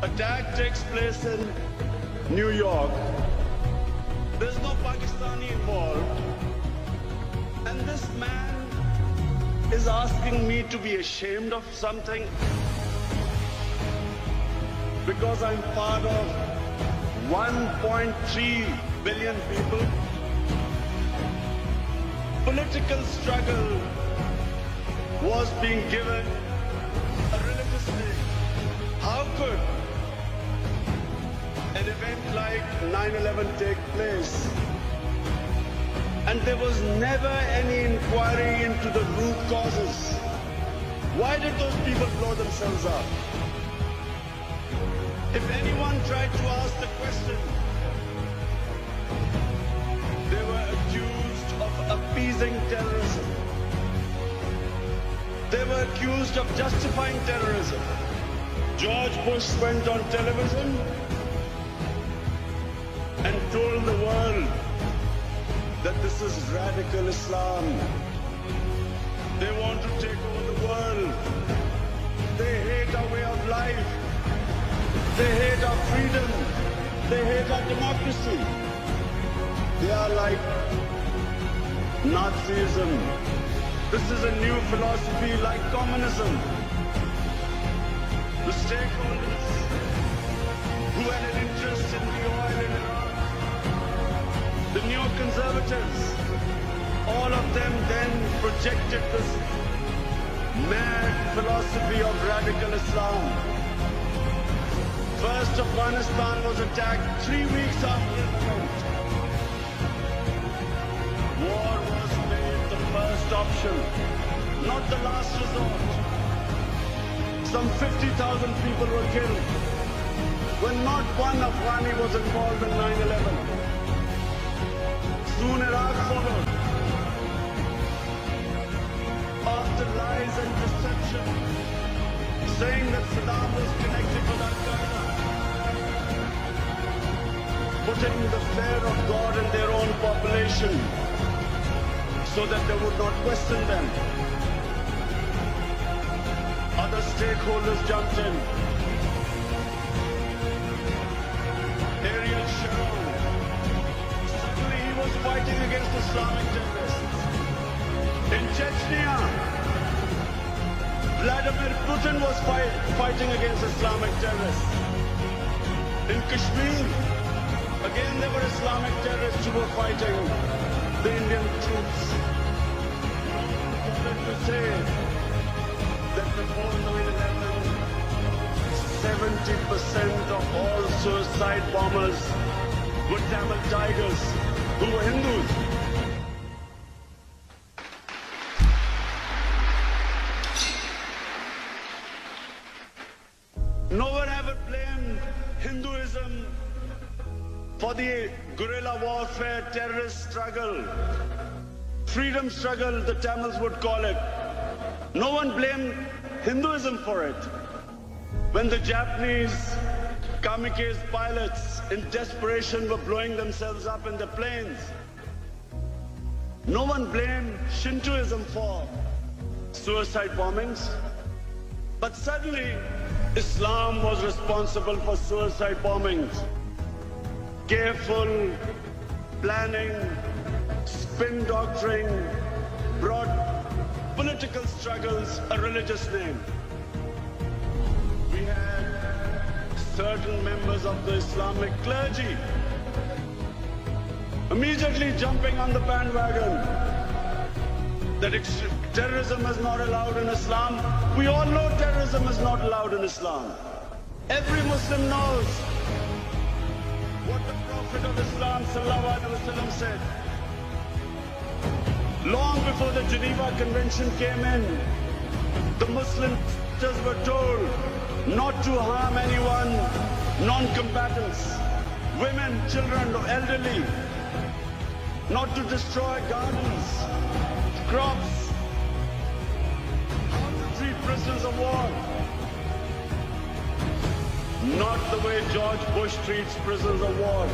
Attack takes place in New York. There's no Pakistani involved. And this man is asking me to be ashamed of something because I'm part of 1.3 billion people. Political struggle was being given a religious name. How could an event like 9/11 take place? And there was never any inquiry into the root causes. Why did those people blow themselves up? If anyone tried to ask the question, they were accused of appeasing terrorism. They were accused of justifying terrorism. George Bush went on television and told the world that this is radical Islam. They want to take over the world. They hate our way of life. They hate our freedom. They hate our democracy. They are like Nazism. This is a new philosophy like communism. The stakeholders who had an interest in the oil in Iraq, the neoconservatives, all of them then projected this mad philosophy of radical Islam. First, Afghanistan was attacked 3 weeks after it went. War was made the first option, not the last resort. Some 50,000 people were killed when not one Afghani was involved in 9/11. Soon Iraq followed. After lies and deception, saying that Saddam was connected with Al-Qaeda, putting the fear of God in their own population so that they would not question them. Other stakeholders jumped in. Ariel Sharon, suddenly he was fighting against Islamic terrorists. In Chechnya, Vladimir Putin was fighting against Islamic terrorists. In Kashmir, again there were Islamic terrorists who were fighting the Indian troops. No one bothered to say that before 9/11, 70% of all suicide bombers were Tamil Tigers who were Hindus. No one ever blamed Hinduism for the guerrilla warfare, terrorist struggle, freedom struggle, the Tamils would call it. No one blamed Hinduism for it. When the Japanese kamikaze pilots in desperation were blowing themselves up in their planes, no one blamed Shintoism for suicide bombings. But suddenly, Islam was responsible for suicide bombings. Careful planning, spin doctoring brought political struggles a religious name. We had certain members of the Islamic clergy immediately jumping on the bandwagon that terrorism is not allowed in Islam. We all know terrorism is not allowed in Islam. Every Muslim knows what the Prophet of Islam sallallahu alaihi wasallam said. Long before the Geneva Convention came in, the Muslims were told not to harm anyone, non-combatants, women, children, elderly, not to destroy gardens, crops, how to treat prisoners of war. Not the way George Bush treats prisoners of war.